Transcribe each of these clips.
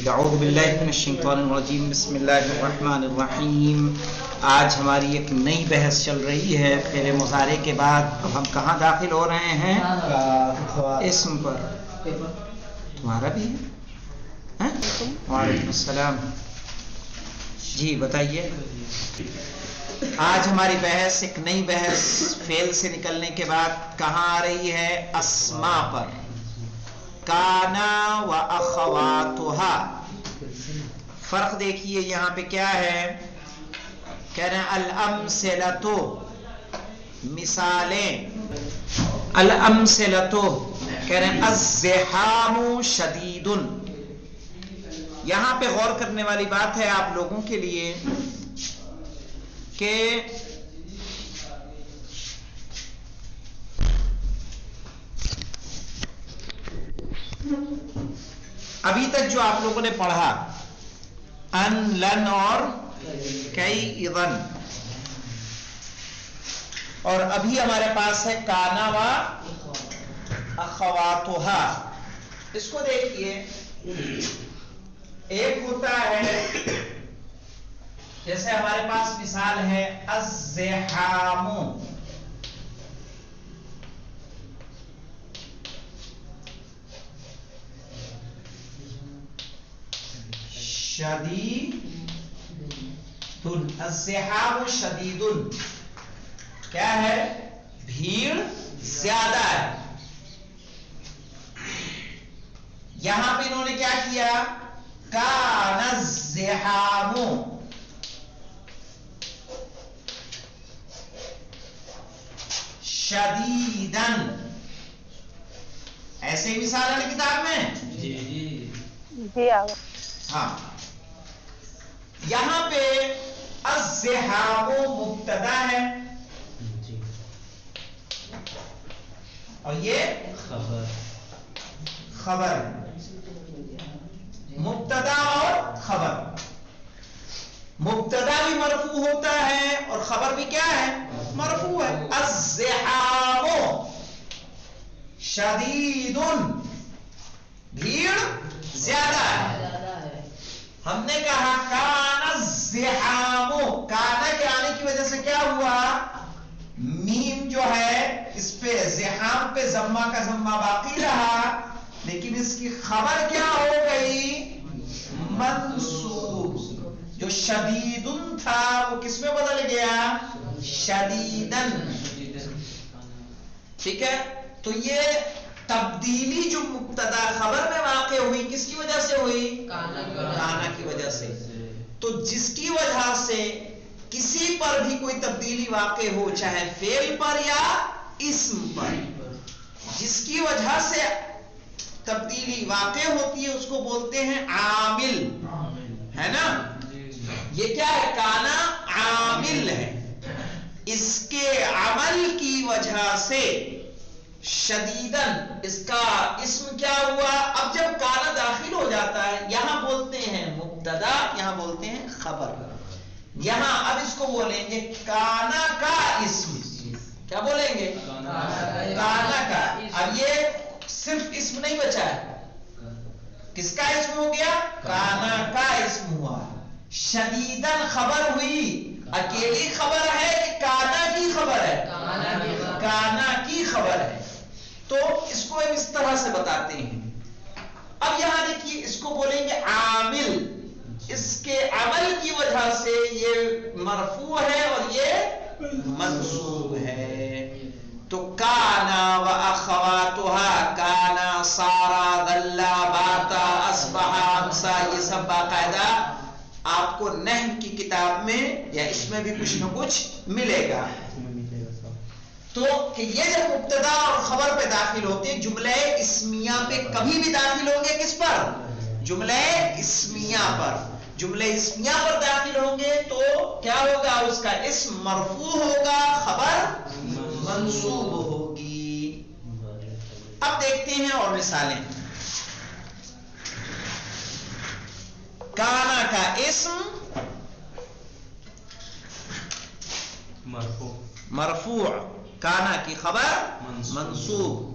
اعوذ باللہ من الشیطان الرجیم بسم اللہ الرحمن الرحیم۔ آج ہماری ایک نئی بحث چل رہی ہے فعل مضارع کے بعد اب ہم کہاں داخل ہو رہے ہیں؟ اسم پر۔ تمہارا بھی ہے؟ وعلیکم السلام۔ جی بتائیے۔ آج ہماری بحث ایک نئی بحث فعل سے نکلنے کے بعد کہاں آ رہی ہے؟ اسماء پر۔ کانا و اخواتھا۔ فرق دیکھیے یہاں پہ کیا ہے؟ کہہ رہے ہیں الامثلۃ، مثالیں۔ الامثلۃ کہہ رہے ہیں الزحام شدید۔ یہاں پہ غور کرنے والی بات ہے آپ لوگوں کے لیے کہ ابھی تک جو آپ لوگوں نے پڑھا ان، لن اور کئی، اذن، اور ابھی ہمارے پاس ہے کانا و اخواتھا۔ اس کو دیکھیے، ایک ہوتا ہے جیسے ہمارے پاس مثال ہے الزحام، شدید، الزحام شدید، کیا ہے؟ بھیڑ زیادہ ہے۔ یہاں پہ انہوں نے کیا کیا؟ کان الزحام شدیدا۔ ایسے ہی مثال ہے کتاب میں؟ جی ہاں۔ یہاں پہ الزحام مبتدا ہے اور یہ خبر ہے۔ مبتدا اور خبر، مبتدا بھی مرفوع ہوتا ہے اور خبر بھی کیا ہے؟ مرفوع ہے۔ الزحام شدید، بھیڑ زیادہ ہے۔ ہم نے کہا کان الزحام، کانا کے آنے کی وجہ سے کیا ہوا؟ میم جو ہے اس پہ زحام پہ ضمہ کا ضمہ باقی رہا، لیکن اس کی خبر کیا ہو گئی؟ منصوب۔ جو شدیدن تھا وہ کس میں بدل گیا؟ شدیدن۔ ٹھیک ہے، تو یہ تبدیلی جو مبتدا خبر میں واقع ہوئی کس کی وجہ سے ہوئی؟ کانا کی وجہ سے۔ تو جس کی وجہ سے کسی پر بھی کوئی تبدیلی واقع ہو، چاہے فعل پر یا اسم پر، جس کی وجہ سے تبدیلی واقع ہوتی ہے اس کو بولتے ہیں عامل، ہے نا؟ یہ کیا ہے؟ کانا عامل ہے، اس کے عمل کی وجہ سے شدیدن اس کا اسم کیا ہوا؟ اب جب کانا داخل ہو جاتا ہے، یہاں بولتے ہیں مبتدا، یہاں بولتے ہیں خبر۔ یہاں اب اس کو بولیں گے کانا کا اسم۔ کیا بولیں گے؟ کانا کا۔ اب یہ صرف اسم نہیں بچا ہے، کس کا اسم ہو گیا؟ کانا کا اسم ہوا۔ شدیدن خبر ہوئی، اکیلی خبر ہے کہ کانا کی خبر ہے؟ کانا کی خبر ہے۔ تو اس کو اس طرح سے بتاتے ہیں۔ اب یہاں دیکھیے، اس کو بولیں گے عامل، اس کے عمل کی وجہ سے یہ مرفوع ہے اور یہ منصوب ہے۔ تو کانا و اخواتھا، کانا، سارا، ظلا، باتا، اصبح، امسا، یہ سب باقاعدہ آپ کو نحو کی کتاب میں یا اس میں بھی کچھ نہ کچھ ملے گا۔ تو کہ یہ جب مبتدا اور خبر پہ داخل ہوتے ہیں، جملہ اسمیہ پہ کبھی بھی داخل ہوں گے کس پر؟ جملہ اسمیہ پر۔ جملہ اسمیہ پر داخل ہوں گے تو کیا ہوگا؟ اس کا اسم مرفوع ہوگا، خبر منصوب ہوگی۔ اب دیکھتے ہیں اور مثالیں۔ کانا کا اسم مرفوع، کانا کی خبر منصوب۔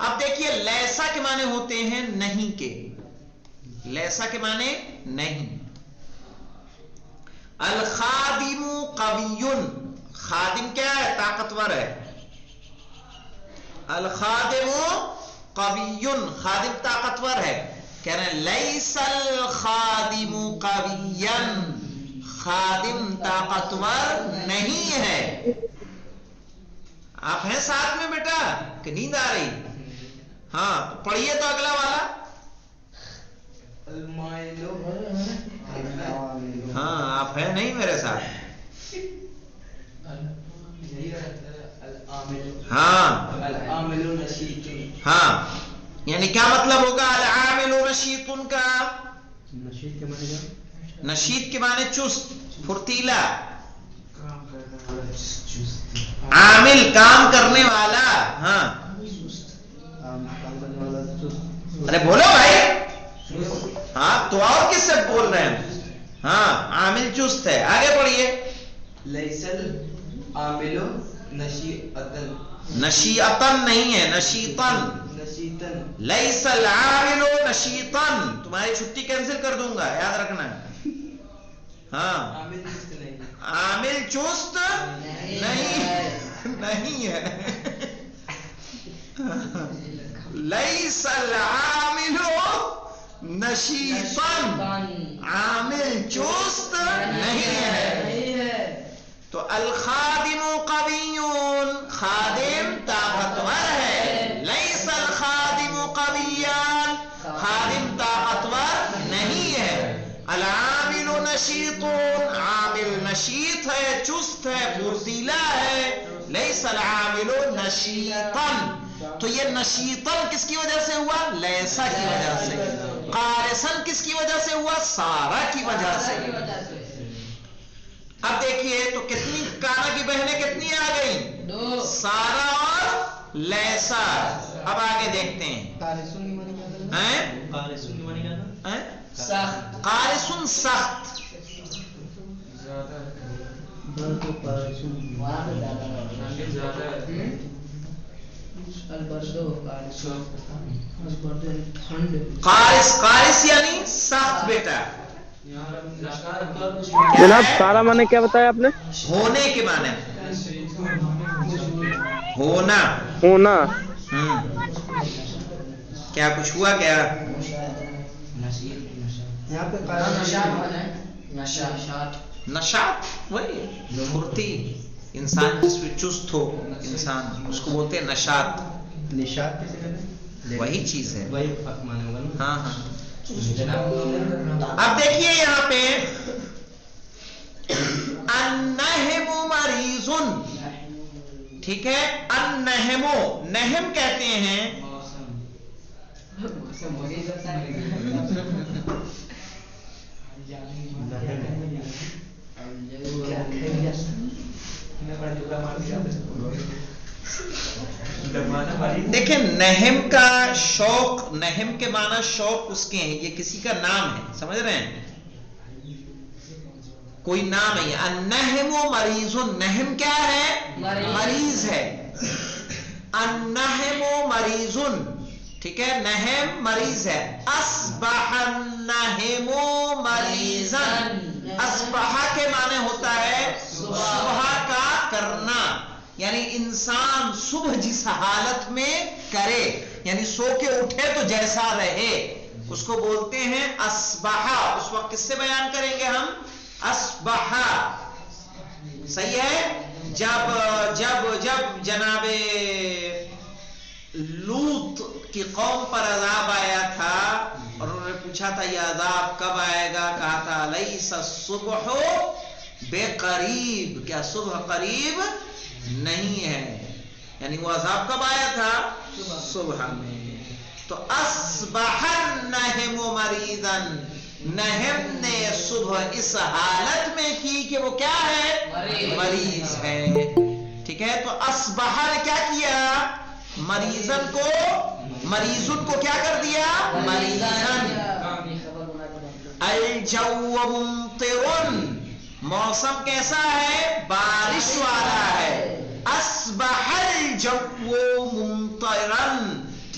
اب دیکھیے لیسا کے معنی ہوتے ہیں نہیں کے، لیسا کے معنی نہیں. الخادم قوی، خادم کیا ہے؟ طاقتور ہے. الخادم قوی، خادم طاقتور ہے. کہہ رہے ہیں لیس الخادم قویا، خادم طاقتور نہیں ہے. آپ ہیں ساتھ میں بیٹا کہ نیند آ رہی؟ ہاں پڑھیے تو اگلا والا. ہاں آپ ہیں نہیں میرے ساتھ؟ ہاں ہاں، یعنی کیا مطلب ہوگا العامل نشیط کا؟ نشیط کے معنی چست، پھرتیلا. عامل کام کرنے والا. ہاں ارے بولو بھائی. ہاں تو اور کس سے بول رہے ہیں؟ ہاں عامل چست ہے. آگے پڑھیے. لیسل عامل نشیطن، نشیطن نہیں ہے، نشیطن. نشیطن لیس العامل نشیطن. تمہاری چھٹی کینسل کر دوں گا، یاد رکھنا. ہاں عامل چست نہیں، عامل چست نہیں ہے. لیس العامل نشیطن، عامل چست نہیں ہے. تو الخادم قوی، خادم طاقتور ہے. لیس الخادم قویا، خادم طاقتور نہیں ہے. العامل نشیط، عامل نشیط ہے، چست ہے، پھرتیلا ہے. لیس العامل نشیطن. تو یہ نشیطن کس کی وجہ سے ہوا؟ لیسا کی وجہ سے. قارسن کس کی وجہ سے ہوا؟ سارا کی وجہ سے. اب دیکھیے تو کتنی کانا کی بہنیں کتنی آ گئی؟ 2، سارا اور لیسا. اب آگے دیکھتے ہیں. قارسن سخت. قارس یعنی سخت بیٹا. جناب سارا معنی کیا بتایا آپ نے؟ ہونے کے معنی. ہونا. ہونا. کیا کچھ ہوا کیا؟ نشاط وہی پھرتی. انسان جس میں چست ہو انسان، اس کو بولتے ہیں نشاط. نشاط کیسے کہتے ہیں؟ وہی چیز ہے. وہی معنی ہوگا نا. ہاں ہاں. اب دیکھیے یہاں پہ النہم مریض، ٹھیک ہے. النہم، نہم کہتے ہیں دیکھیں نہم کا شوق، نہم کے معنی شوق اس کے ہیں. یہ کسی کا نام ہے، سمجھ رہے ہیں؟ کوئی نام ہے. النہم مریض، نہم کیا ہے؟ مریض ہے. النہم مریض، ٹھیک ہے. نہم مریض ہے. اصبح النہم مریضا. اصبح کے معنی ہوتا ہے صبح کا کرنا، یعنی انسان صبح جس حالت میں کرے، یعنی سو کے اٹھے تو جیسا رہے، اس کو بولتے ہیں اصبح. اس وقت کس سے بیان کریں گے ہم؟ اصبح. صحیح ہے. جب جناب لوط کی قوم پر عذاب آیا تھا اور انہوں نے پوچھا تھا یہ عذاب کب آئے گا، کہا تھا لیس الصبح بقریب، کیا صبح قریب نہیں ہے. یعنی وہ عذاب کب آیا تھا؟ صبح میں. تو اصبح النہم مریضا، نہم نے صبح اس حالت میں کی کہ وہ کیا ہے؟ مریض ہے. ٹھیک ہے. تو اصبح نے کیا کیا؟ مریضن کو کیا کر دیا؟ مریضن. الجو ممطر، موسم کیسا ہے؟ بارش والا ہے. اصبح الجو ممطرا،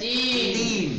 3।